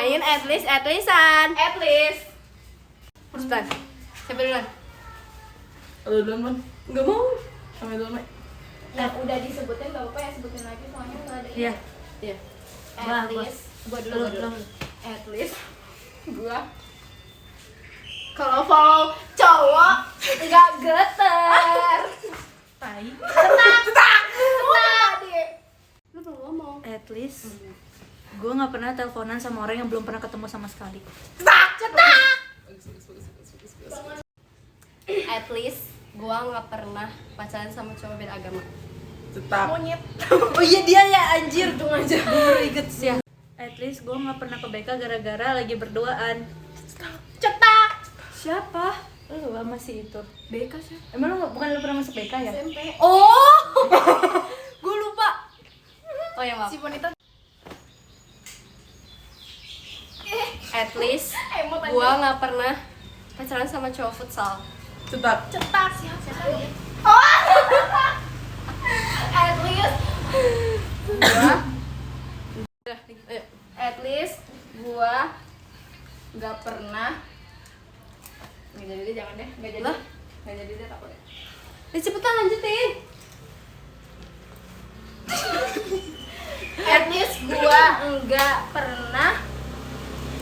main at least-an. At least. Cepetan. Siapa duluan? Lu duluan, Man. Enggak mau. Sampai duluan, Mai. Yang udah disebutin gak apa-apa ya, sebutin lagi soalnya nggak ada. Iya. Iya. At least. Gua dulu. At least. Gua. Kalau follow cowok nggak geter. Tai. Cetak. Lu belum ngomong. At least gue nggak pernah teleponan sama orang yang belum pernah ketemu sama sekali. Cetak. At least gua nggak pernah pacaran sama cowok beda agama. Cetak. Monyet. Oh iya dia ya anjir. Untung aja. Gue baru inget sih ya. At least gue nggak pernah ke BK gara-gara lagi berduaan. Cetak. Siapa? Lu sama si itu. BK siapa? Emang lu bukan lu pernah masuk BK ya? SMP. Oh. Gue lupa. Oh ya maaf. Si wanita. At least Emot aja. gua nggak pernah pacaran sama cowok futsal. Cetak. Cetak. Siapa dia? Oh. At least gua Ayo. at least gua nggak pernah. Nggak jadi deh, jangan deh. Nggak jadi. Lah? Nggak jadi deh, takut deh. Cepetan lanjutin. At least gua nggak pernah.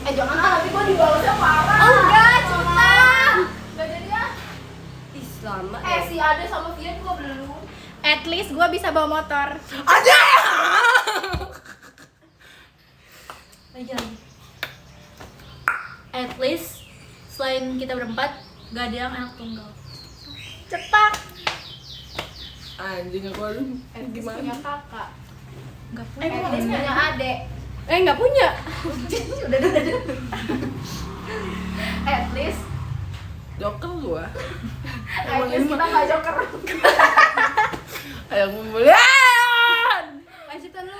Jangan tapi gua dibalasnya parah. Enggak, cepetan. Nggak jadi ya. Ih, lama. Si Ade sama Fian gua belum. At least gua bisa bawa motor. Aja. Aja. At least selain kita berempat gak ada yang anak tunggal. Cetak. Anjing aku aduh. Punya Gimana? kakak. Gak At least punya adek. Nggak punya. Udah. At least Joker gua. at least kita nggak joker. Ayo ngumpulin. Lanjutan lu.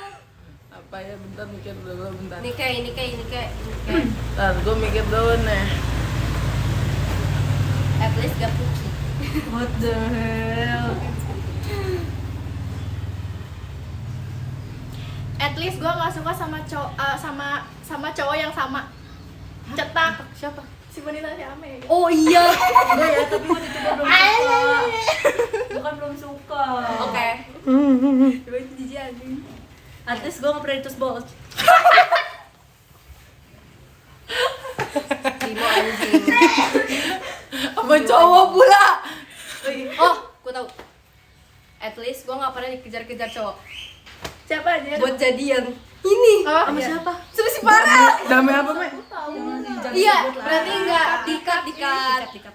Apa ya, bentar mikir dulu bentar. Ini kayak. Ntar gua mikir dulu nih. At least gak puki. What the hell? At least gue nggak suka sama cowok sama cowok yang sama. Cetak. Siapa? Si wanita si Ame. Oh iya. Enggak ya, tapi waktu itu gue belum suka. Bukan belum suka. Oke. Coba itu jijik anjing. At least gue gak pernah ditus bol. Timo anjing. Apa cowok pula? Oh, gua tahu. At least gua nggak pernah dikejar-kejar cowok. Siapa aja? Buat jadian. Ini. Sama siapa? Sama si Farel. Damai apa, Me? Iya, berarti enggak dikat.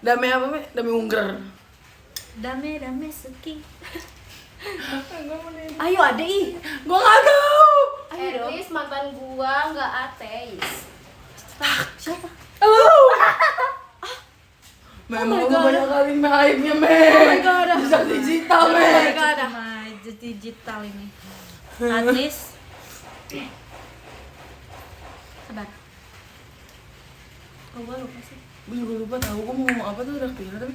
Damai apa, Me? Damai ungger. Dame suki. Ayo ade ih. Gua nggak tahu. At least mantan gua nggak ateis. Siapa? Memang lu banyak kali aibnya, Me. Bisa digital, Me. Enggak ada. Nah, digital ini. At least. Sabar. Oh, gue lupa sih. Gue juga lupa tahu gua mau ngomong apa tuh udah kepikiran tapi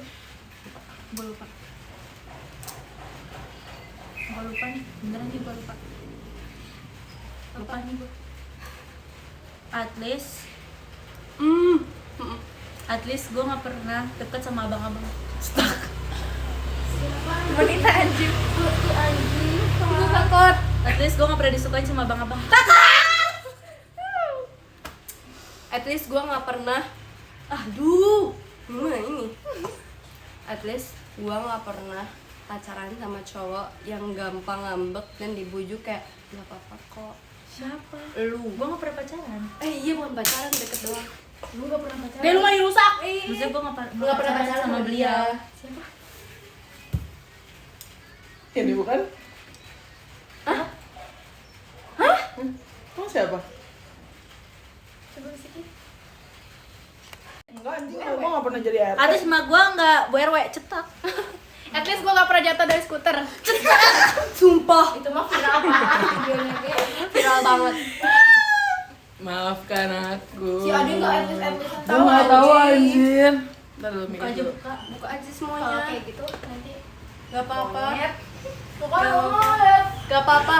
Gue lupa. Gue lupa nih. Beneran nih gue lupa. Lupa nih gue. At least. At least gue gak pernah deket sama abang-abang. Wanita anjing. Anjing. Gua takut. At least gue gak pernah disukain sama abang-abang. At least gua nggak pernah. Aduh. Ini. At least gua nggak pernah pacaran sama cowok yang gampang ngambek dan dibujuk kayak nggak apa-apa kok. Siapa? Lu. Gue gak pernah pacaran. Iya bukan pacaran, deket doang. Lu nggak pernah pacaran. Dia lu main rusak. Maksudnya gue Nggak pernah pacaran sama beliau. Siapa? ini bukan? Hah? Emang siapa? Coba bisikin. Enggak anjing, gua nggak pernah jadi RT. Atas sama gue gak BRW cetak. At least gua nggak pernah jatuh dari skuter. Sumpah. Itu mah viral apaan videonya ge. Viral banget. Maafkan aku. Si Ade nggak at least Gua nggak tahu anjir. Ntar dulu Buka mikir aja dulu. buka. Buka aja Kalau semuanya. kayak gitu nanti Gak apa-apa. pokoknya ngomong Gak apa-apa.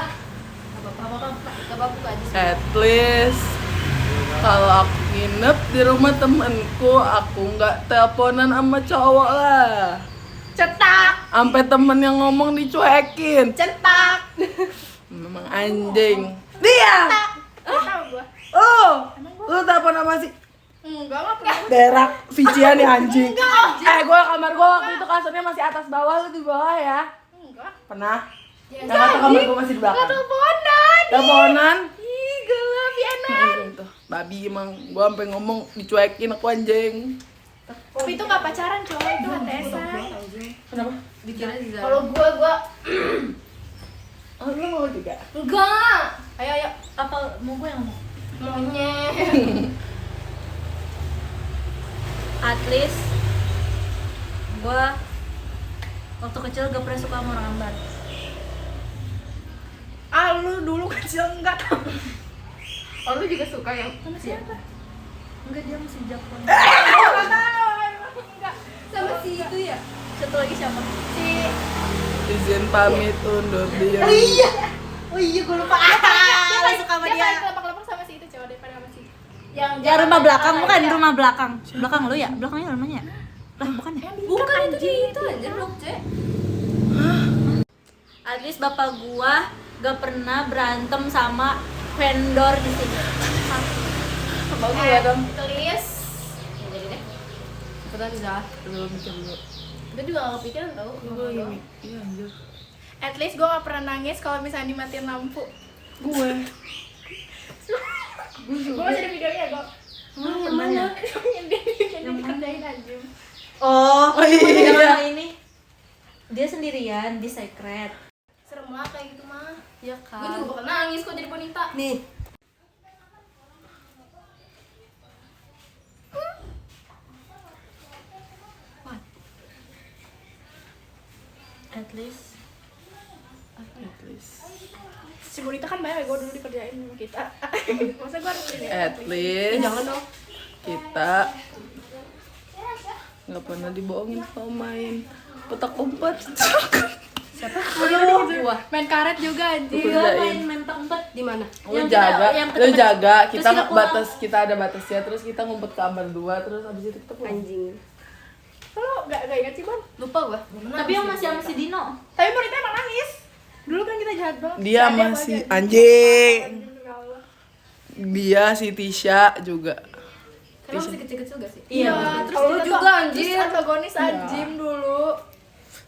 Apa-apa. Gak apa-apa buka aja. At least Kalau aku nginep di rumah temenku, aku nggak teleponan sama cowok lah. Cetak. Sampai temen yang ngomong dicuekin. Cetak. Memang anjing. Diam. Tahu gua. Lu telepon sama si Enggak pernah. Berak Vician nih anjing. Gue kamar gue waktu itu kasurnya masih atas bawah, lu di bawah ya. Enggak. Pernah? Yang kata kamar gue masih di belakang. Teleponan. Teleponan. Ih, gelap ya nah. Anjing tuh. Babi emang gue sampai ngomong dicuekin aku anjing. Tapi itu enggak pacaran, cowok itu HTS-an. Kenapa? Dikira Zara. Kalau gua Oh, lu mau juga? enggak. Ayo. Apa mau gue yang ngomong? Monyet. At least gue waktu kecil gak pernah suka sama orang Ambar. Lu dulu kecil enggak tahu. Oh, lu juga suka ya? Sama siapa? Enggak, dia masih Japon. Enggak tahu. Enggak. Sama si itu ya? Satu lagi siapa? Si Izin pamit undur diri. Oh iya, gue lupa. dia suka sama paling dia. kelepak-kelepak sama si itu cowok daripada sama si yang Ya rumah belakang, bukan rumah belakang. Belakang lu ya? Belakangnya rumahnya? Lah, bukan ya? Bukan itu dia itu aja blok C. At least bapak gua gak pernah berantem sama vendor di sini. Bagus ya dong. tulis. Ya jadi deh. Cepetan Zara. Belum mikir dulu. Gue juga gak kepikiran tau. Iya anjir. At least gue gak pernah nangis kalau misalnya dimatiin lampu. Gue. Gue masih ada videonya gue. Yang mana? Yang dia dikerjain anjing. Oh iya. yang ini. Dia sendirian di secret. Serem lah kayak gitu mah. Ya Gue juga kan. bakal nangis kok jadi wanita. Nih. At least Si wanita kan banyak gue dulu dikerjain sama kita. Masa gue harus jadi At least Jangan dong. kita nggak pernah dibohongin kalau main petak umpet. Siapa? Aduh, gua. main karet juga anjing. Gua kerjain. main tempat. Di mana? Lu Yang kita- jaga, yang lu kita- jaga. terus Kita kita pulang. kita ada batasnya. Terus kita ngumpet ke kamar 2. Terus abis itu kita pulang. Anjing. Lo gak ingat sih Bang? Lupa gua. Tapi yang masih sama si Dino. Tapi wanita emang nangis. Dulu kan kita jahat banget. Dia Ada masih apa aja. anjing. Ya Allah. Dia si Tisha juga. Karena masih kecil-kecil gak sih? Iya. Terus Kalau lu kita juga, tuh- anjir. Terus antagonis anjing dulu.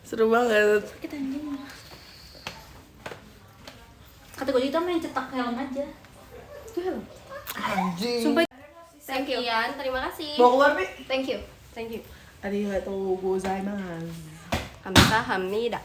Seru banget. Kita anjing. Kata gue kita main cetak helm aja. Anjing. Sumpah. Sekian, terima kasih. Mau keluar, Pi? Thank you. Thank you. Arigatou gozaimasu. Kamsahamnida.